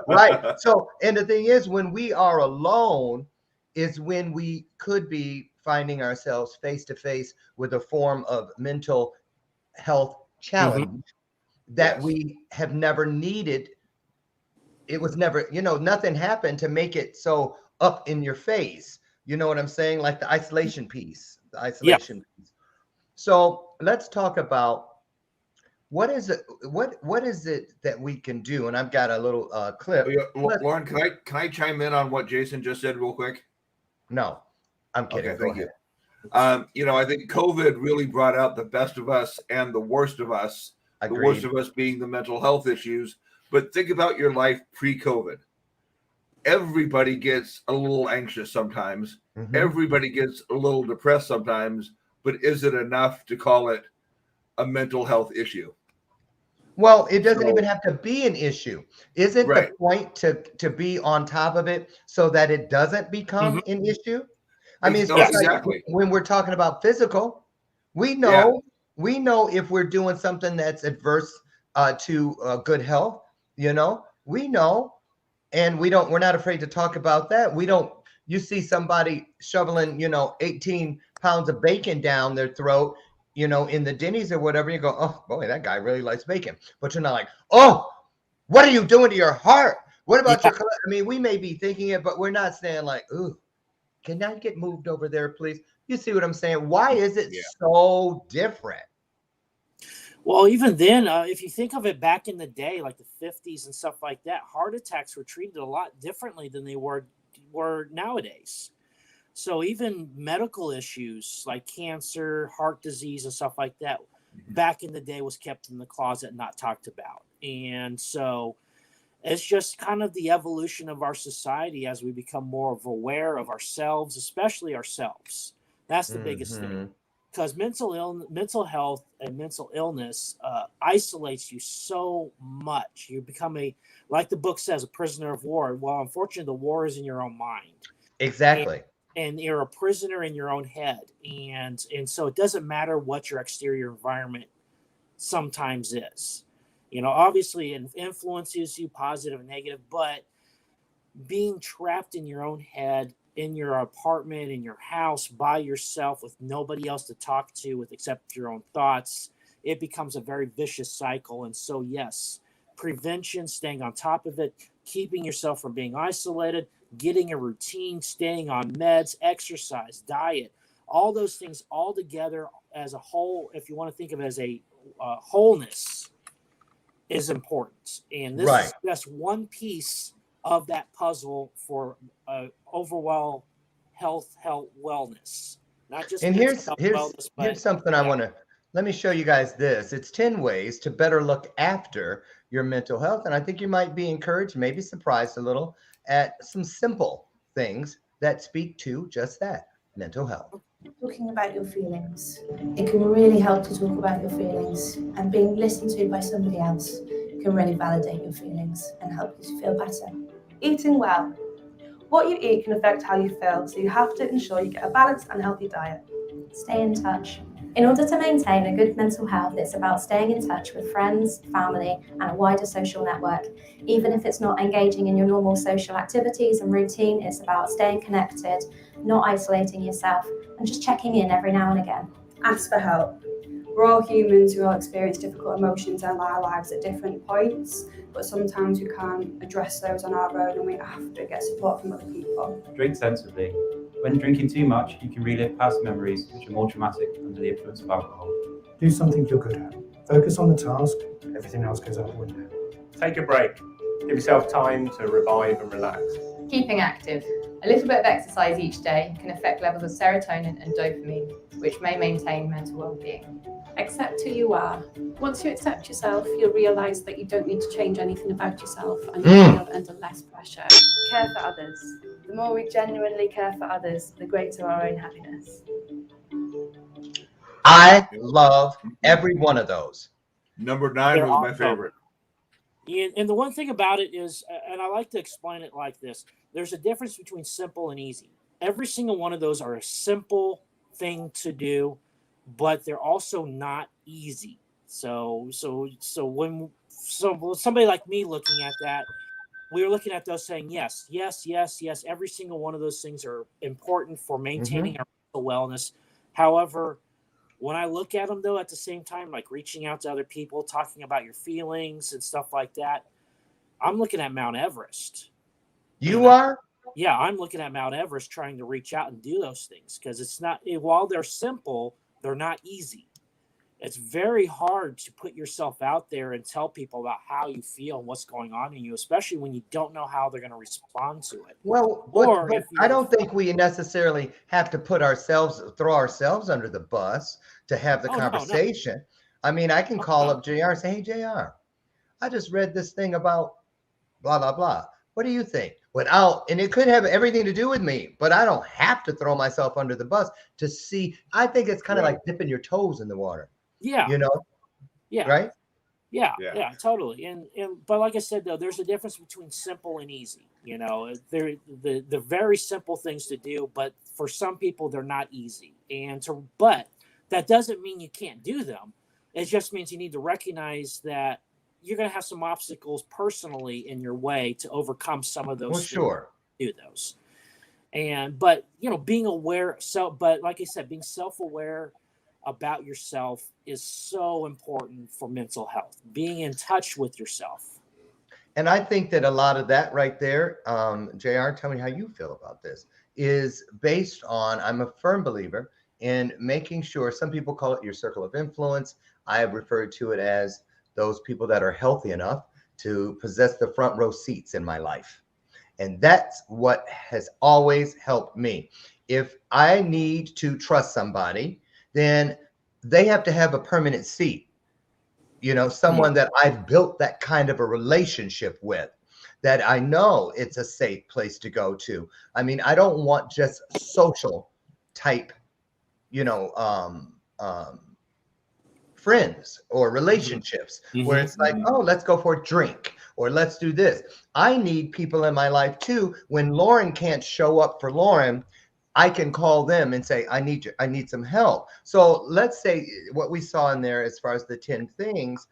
right? So, and the thing is, when we are alone, is when we could be finding ourselves face to face with a form of mental health challenge that we have never needed. It was never, nothing happened to make it so up in your face. You know what I'm saying? Like the isolation piece, piece. So let's talk about what is it that we can do? And I've got a little clip. Lauren, can I chime in on what Jason just said real quick? No, I'm kidding. Okay, thank you. I think COVID really brought out the best of us and the worst of us. Agreed. The worst of us being the mental health issues. But think about your life pre-COVID. Everybody gets a little anxious sometimes. Mm-hmm. Everybody gets a little depressed sometimes. But is it enough to call it a mental health issue? Well, it doesn't even have to be an issue. Isn't right. the point to be on top of it so that it doesn't become an issue? I mean, it's just exactly. like when we're talking about physical, we know if we're doing something that's adverse to good health, we know, and we're not afraid to talk about that. You see somebody shoveling, 18 pounds of bacon down their throat, in the Denny's or whatever, you go, oh boy, that guy really likes bacon. But you're not like, oh, what are you doing to your heart? What about your, I mean, we may be thinking it, but we're not saying like, ooh, can I get moved over there, please? You see what I'm saying? Why is it so different? Well, even then, if you think of it back in the day, like the 50s and stuff like that, heart attacks were treated a lot differently than they were nowadays. So even medical issues like cancer, heart disease, and stuff like that, back in the day was kept in the closet, not talked about. And so it's just kind of the evolution of our society as we become more aware of ourselves, especially ourselves. That's the biggest thing. Because mental health and mental illness isolates you so much. You become like the book says, a prisoner of war. Well, unfortunately, the war is in your own mind. Exactly. And you're a prisoner in your own head. And so it doesn't matter what your exterior environment sometimes is. Obviously it influences you positive and negative, but being trapped in your own head, in your apartment, in your house, by yourself with nobody else to talk to except your own thoughts, it becomes a very vicious cycle. And so, yes, prevention, staying on top of it, keeping yourself from being isolated, getting a routine, staying on meds, exercise, diet, all those things all together as a whole, if you want to think of it as a wholeness, is important. And this is just one piece of that puzzle for overall health wellness. Not just here's wellness, but here's something I want to let me show you guys this. It's 10 ways to better look after your mental health. And I think you might be encouraged, maybe surprised a little at some simple things that speak to just that, mental health. Talking about your feelings. It can really help to talk about your feelings, and being listened to by somebody else can really validate your feelings and help you to feel better. Eating well. What you eat can affect how you feel, so you have to ensure you get a balanced and healthy diet. Stay in touch. In order to maintain a good mental health, it's about staying in touch with friends, family, and a wider social network. Even if it's not engaging in your normal social activities and routine, it's about staying connected, not isolating yourself, and just checking in every now and again. Ask for help. We're all humans who all experience difficult emotions in our lives at different points, but sometimes we can't address those on our own and we have to get support from other people. Drink sensibly. When drinking too much, you can relive past memories which are more traumatic under the influence of alcohol. Do something you're good at. Focus on the task, everything else goes out the window. Take a break. Give yourself time to revive and relax. Keeping active. A little bit of exercise each day can affect levels of serotonin and dopamine, which may maintain mental well-being. Accept who you are. Once you accept yourself, you'll realise that you don't need to change anything about yourself and you'll feel under less pressure. Care for others. The more we genuinely care for others, the greater our own happiness. I love every one of those. Number 9 was my favorite. And the one thing about it is, and I like to explain it like this, there's a difference between simple and easy. Every single one of those are a simple thing to do, but they're also not easy. So when somebody like me looking at that, we were looking at those saying, yes, yes, yes, yes. Every single one of those things are important for maintaining our mental wellness. However, when I look at them, though, at the same time, like reaching out to other people, talking about your feelings and stuff like that, I'm looking at Mount Everest. You are? Yeah, I'm looking at Mount Everest trying to reach out and do those things because it's not, while they're simple, they're not easy. It's very hard to put yourself out there and tell people about how you feel and what's going on in you, especially when you don't know how they're going to respond to it. Well, or but if I don't think we necessarily have to throw ourselves under the bus to have the conversation. No. I mean, I can call up JR and say, hey, JR, I just read this thing about blah, blah, blah. What do you think? And it could have everything to do with me, but I don't have to throw myself under the bus to see. I think it's kind of like dipping your toes in the water. Yeah. You know? Yeah. Right? Yeah, totally. And but like I said, though, there's a difference between simple and easy. You know, they're very simple things to do, but for some people they're not easy. But that doesn't mean you can't do them. It just means you need to recognize that you're going to have some obstacles personally in your way to overcome some of those. Well, sure. Do those. But you know, being aware. But like I said, being self-aware about yourself is so important for mental health, being in touch with yourself. And I think that a lot of that right there, JR, tell me how you feel about this, is based on, I'm a firm believer in making sure, some people call it your circle of influence. I have referred to it as those people that are healthy enough to possess the front row seats in my life. And that's what has always helped me. If I need to trust somebody, then they have to have a permanent seat. You know, someone that I've built that kind of a relationship with, that I know it's a safe place to go to. I mean, I don't want just social type, friends or relationships where it's like, oh, let's go for a drink or let's do this. I need people in my life too. When Lauren can't show up for Lauren, I can call them and say, I need some help. So let's say what we saw in there as far as the 10 things,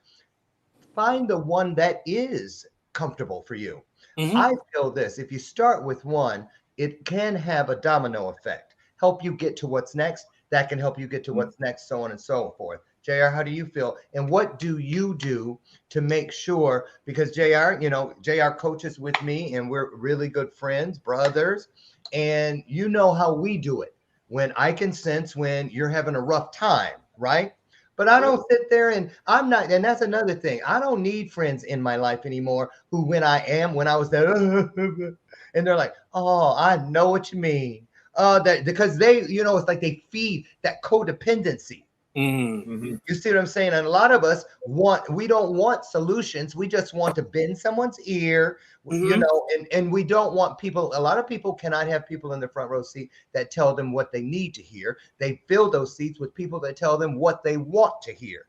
find the one that is comfortable for you. I feel this, if you start with one, it can have a domino effect, help you get to what's next. That can help you get to what's next, so on and so forth. JR, how do you feel? And what do you do to make sure, because JR coaches with me and we're really good friends, brothers, and you know how we do it. When I can sense when you're having a rough time, right? But I don't sit there and and that's another thing. I don't need friends in my life anymore who, when I was there, and they're like, oh, I know what you mean. Because they, it's like they feed that codependency. You see what I'm saying? And a lot of us we don't want solutions. We just want to bend someone's ear, and we don't want people. A lot of people cannot have people in the front row seat that tell them what they need to hear. They fill those seats with people that tell them what they want to hear.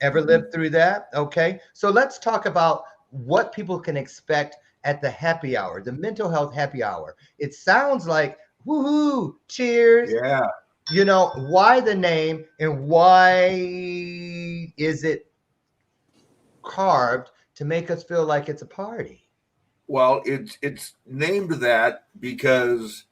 Ever lived through that? Okay. So let's talk about what people can expect at the happy hour, the mental health happy hour. It sounds like, woohoo, cheers. Yeah. Why the name and why is it carved to make us feel like it's a party? Well, it's named that because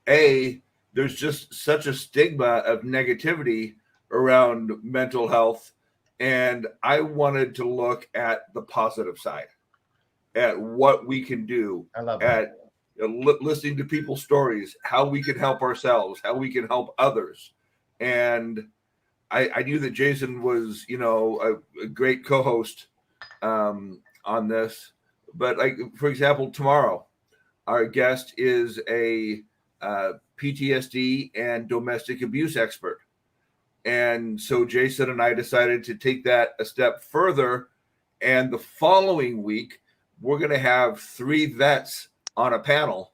there's just such a stigma of negativity around mental health, and I wanted to look at the positive side, at what we can do. I love that. Listening to people's stories, how we can help ourselves, how we can help others. And I knew that Jason was, a great co-host on this. But like, for example, tomorrow, our guest is a PTSD and domestic abuse expert. And so Jason and I decided to take that a step further. And the following week, we're going to have 3 vets on a panel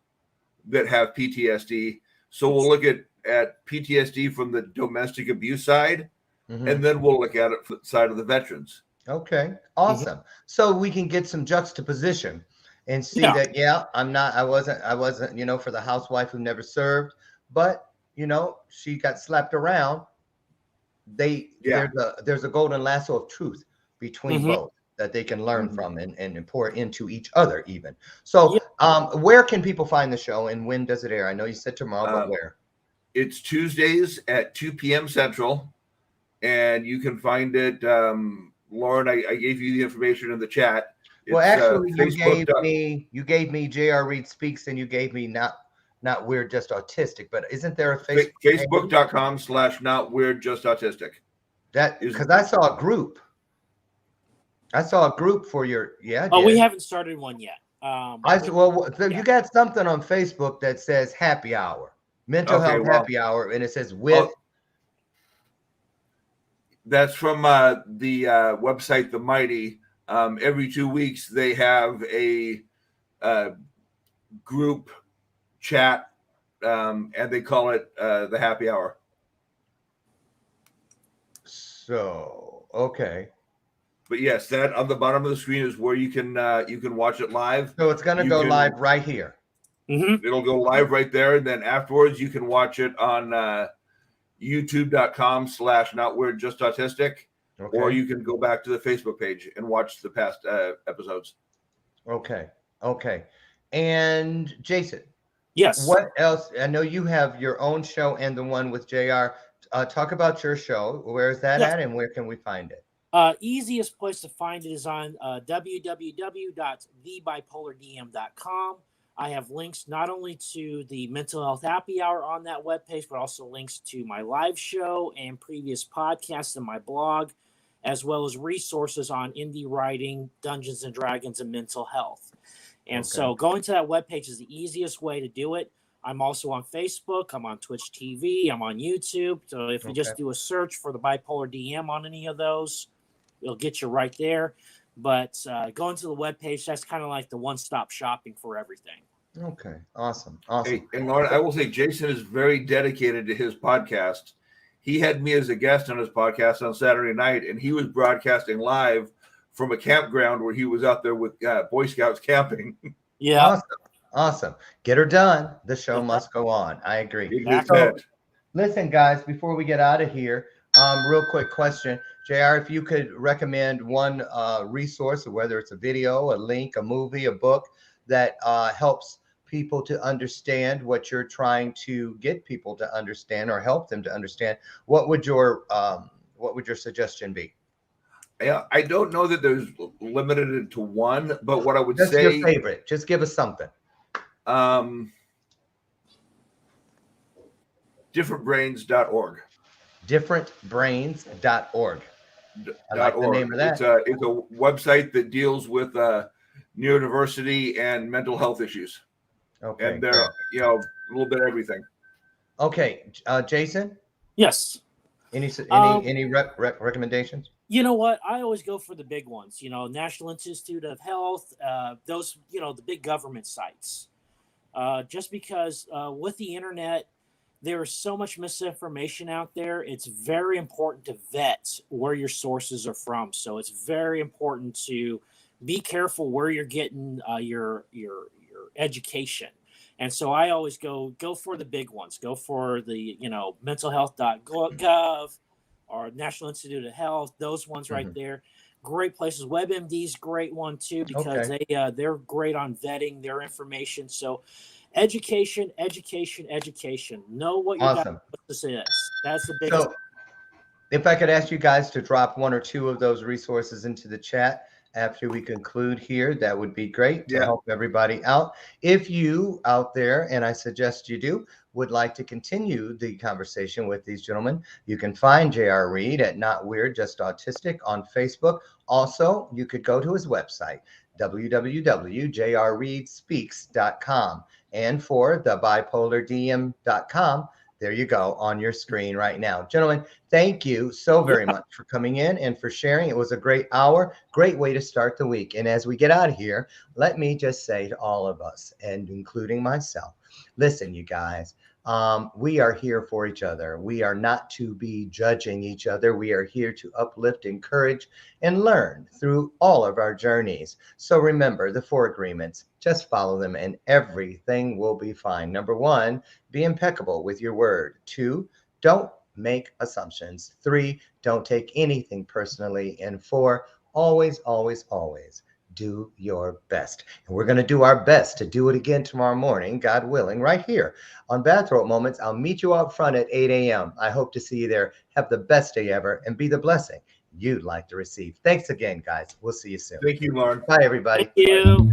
that have PTSD. So we'll look at PTSD from the domestic abuse side, and then we'll look at it from the side of the veterans. Okay, awesome. So we can get some juxtaposition and see that, I wasn't, for the housewife who never served, but, she got slapped around there's a golden lasso of truth between both that they can learn from and pour into each other even. So where can people find the show and when does it air? I know you said tomorrow, but where? It's Tuesdays at 2 p.m. Central, and you can find it. Lauren, I gave you the information in the chat. It's, well, actually, you gave me J.R. Reed Speaks, and you gave me not weird, just autistic. But isn't there a Facebook? Facebook.com/not weird, just autistic. That because I saw a group. I saw a group for your we haven't started one yet. You got something on Facebook that says happy hour, mental health happy hour, and it says with. That's from the website The Mighty. Every 2 weeks they have a group chat, and they call it the happy hour. So okay. But yes, that on the bottom of the screen is where you can watch it live. So it's going to go live right here. It'll go live right there, and then afterwards you can watch it on youtube.com/not weird just autistic, or you can go back to the Facebook page and watch the past episodes. Okay. And Jason, yes, what else? I know you have your own show and the one with JR. Talk about your show. Where is that at, and where can we find it? Easiest place to find it is on www.thebipolaردm.com. I have links not only to the mental health happy hour on that webpage, but also links to my live show and previous podcasts and my blog, as well as resources on indie writing, Dungeons and Dragons, and mental health. And so going to that webpage is the easiest way to do it. I'm also on Facebook. I'm on Twitch TV. I'm on YouTube. So if you just do a search for the Bipolar DM on any of those, it'll get you right there. But going to the webpage, that's kind of like the one-stop shopping for everything. Okay, awesome. Hey, and Lauren, I will say Jason is very dedicated to his podcast. He had me as a guest on his podcast on Saturday night, and he was broadcasting live from a campground where he was out there with Boy Scouts camping. Yeah. Awesome. Get her done. The show must go on. I agree. Exactly. So, listen, guys, before we get out of here, real quick question. JR, if you could recommend one resource, whether it's a video, a link, a movie, a book that helps people to understand what you're trying to get people to understand or help them to understand, what would your suggestion be? Yeah, I don't know that there's limited to one, but what I would say, your favorite. Just give us something. Differentbrains.org. Differentbrains.org. I like the name of that. It's a website that deals with neurodiversity and mental health issues. Okay. And they're a little bit of everything. Okay, Jason. Yes. Any recommendations? You know what? I always go for the big ones. National Institute of Health. Those the big government sites. Just because with the internet, there is so much misinformation out there. It's very important to vet where your sources are from. So it's very important to be careful where you're getting your education. And so I always go for the big ones. Go for the mentalhealth.gov or National Institute of Health. Those ones right there. Great places. WebMD's great one too because they're great on vetting their information. So education. Know what your diagnosis is. That's the biggest. So, if I could ask you guys to drop one or two of those resources into the chat after we conclude here, that would be great to help everybody out. If you out there, and I suggest you do, would like to continue the conversation with these gentlemen, you can find J.R. Reed at Not Weird, Just Autistic on Facebook. Also, you could go to his website, www.jrreedspeaks.com. And for the bipolardm.com, there you go on your screen right now. Gentlemen, thank you so very much for coming in and for sharing. It was a great hour, great way to start the week. And as we get out of here, let me just say to all of us, and including myself, listen, you guys, we are here for each other. We are not to be judging each other. We are here to uplift, encourage, and learn through all of our journeys. So remember the 4 agreements. Just follow them and everything will be fine. Number 1, be impeccable with your word. 2, don't make assumptions. 3, don't take anything personally. And 4, always, always, always do your best. And we're going to do our best to do it again tomorrow morning, God willing, right here on Bathrobe Moments. I'll meet you out front at 8 a.m. I hope to see you there. Have the best day ever and be the blessing you'd like to receive. Thanks again, guys. We'll see you soon. Thank you, Lauren. Bye, everybody. Thank you.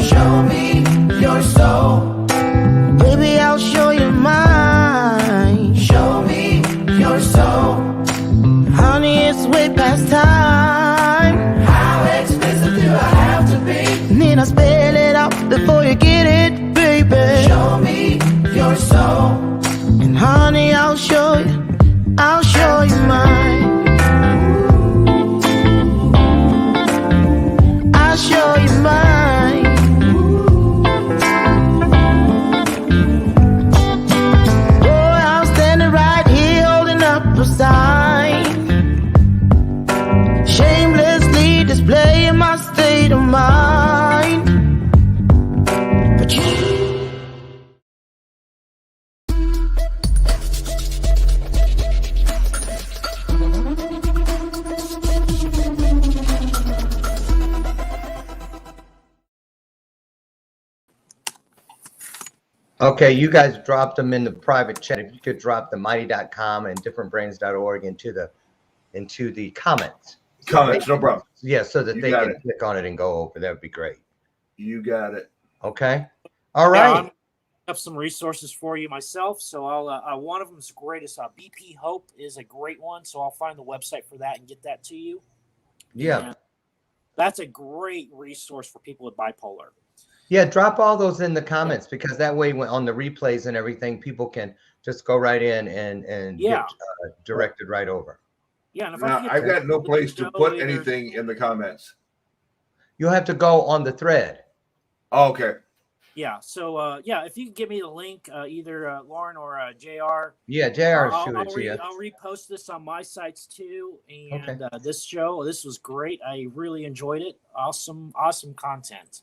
Show me your soul. Baby, I'll show you mine. Show me your soul. Honey, it's way past time. How expensive do I have to be? Need I spell it out before you get it, baby? Show me your soul. And honey, I'll show you mine. I'll show you mine. Boy, I'm standing right here holding up a sign, shamelessly displaying my state of mind. But you Okay, you guys dropped them in the private chat. If you could drop the mighty.com and differentbrains.org into the comments. Comments, no problem. Yeah, so that You they got can it. click on it and go over. That would be great. You got it. Okay. All Yeah, right. I have some resources for you myself. So I'll one of them is great. Is BP Hope is a great one. So I'll find the website for that and get that to you. Yeah. And that's a great resource for people with bipolar. Yeah, drop all those in the comments because that way when on the replays and everything, people can just go right in and get directed right over. Yeah, and if Now, I've got no place to put anything in the comments. You'll have to go on the thread. Oh, okay. Yeah. So if you can give me the link, either Lauren or JR. Yeah, JR will shoot it to you. I'll repost this on my sites too. And this was great. I really enjoyed it. Awesome content.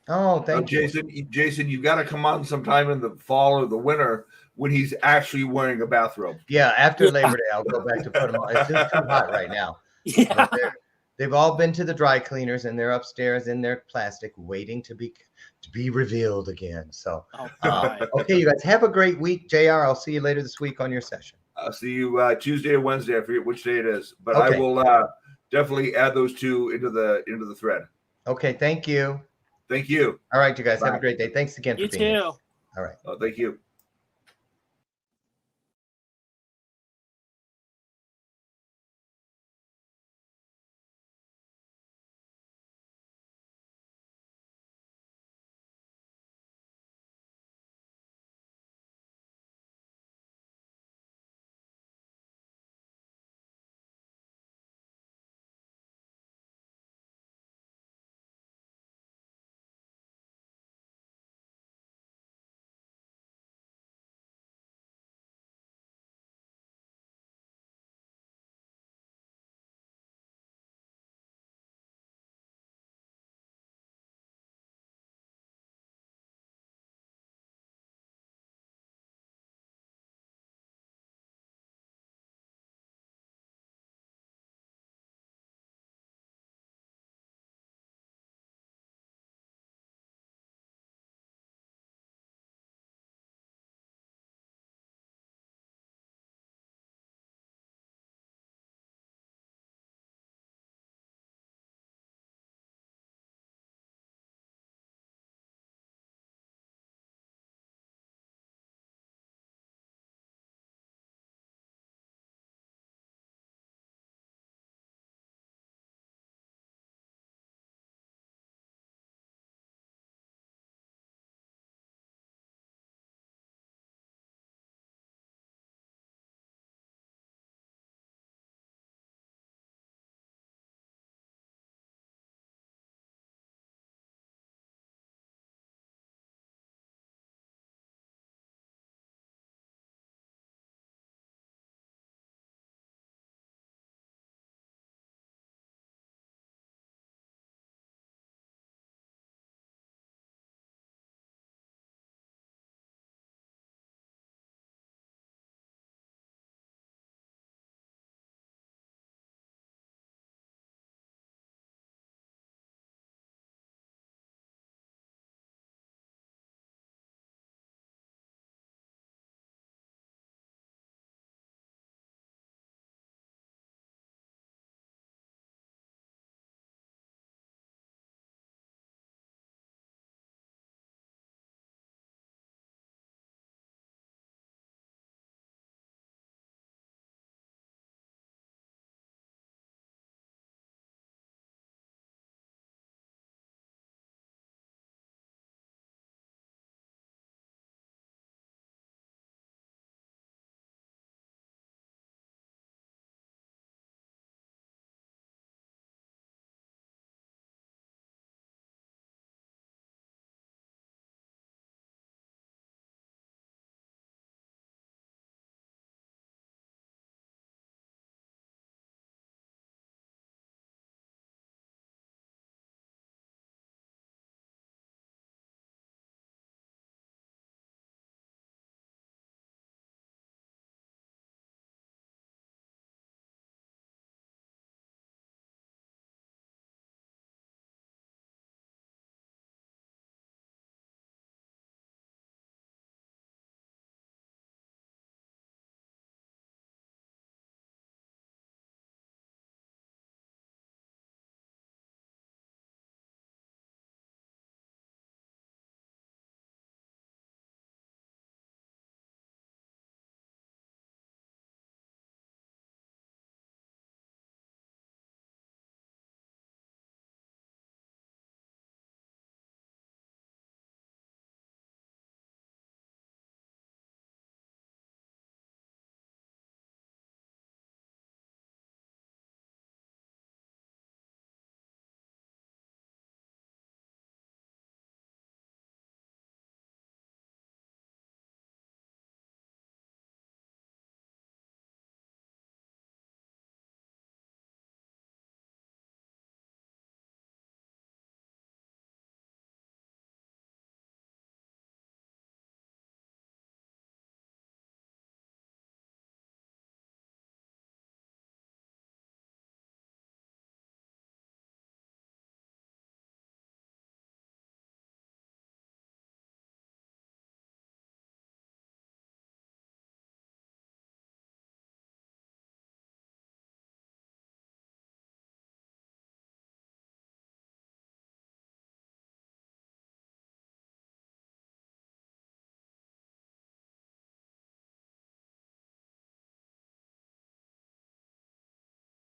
Oh, thank you. Jason, you got to come on sometime in the fall or the winter when he's actually wearing a bathrobe. Yeah, after Labor Day, I'll go back to put them on. It's just too hot right now. Yeah. They've all been to the dry cleaners and they're upstairs in their plastic waiting to be revealed again. So, okay, you guys have a great week. JR, I'll see you later this week on your session. I'll see you Tuesday or Wednesday. I forget which day it is, but Okay. I will definitely add those two into the thread. Okay, thank you. Thank you. All right, you guys have Bye. a great day. Thanks again for being here. You too. All right. Oh, thank you.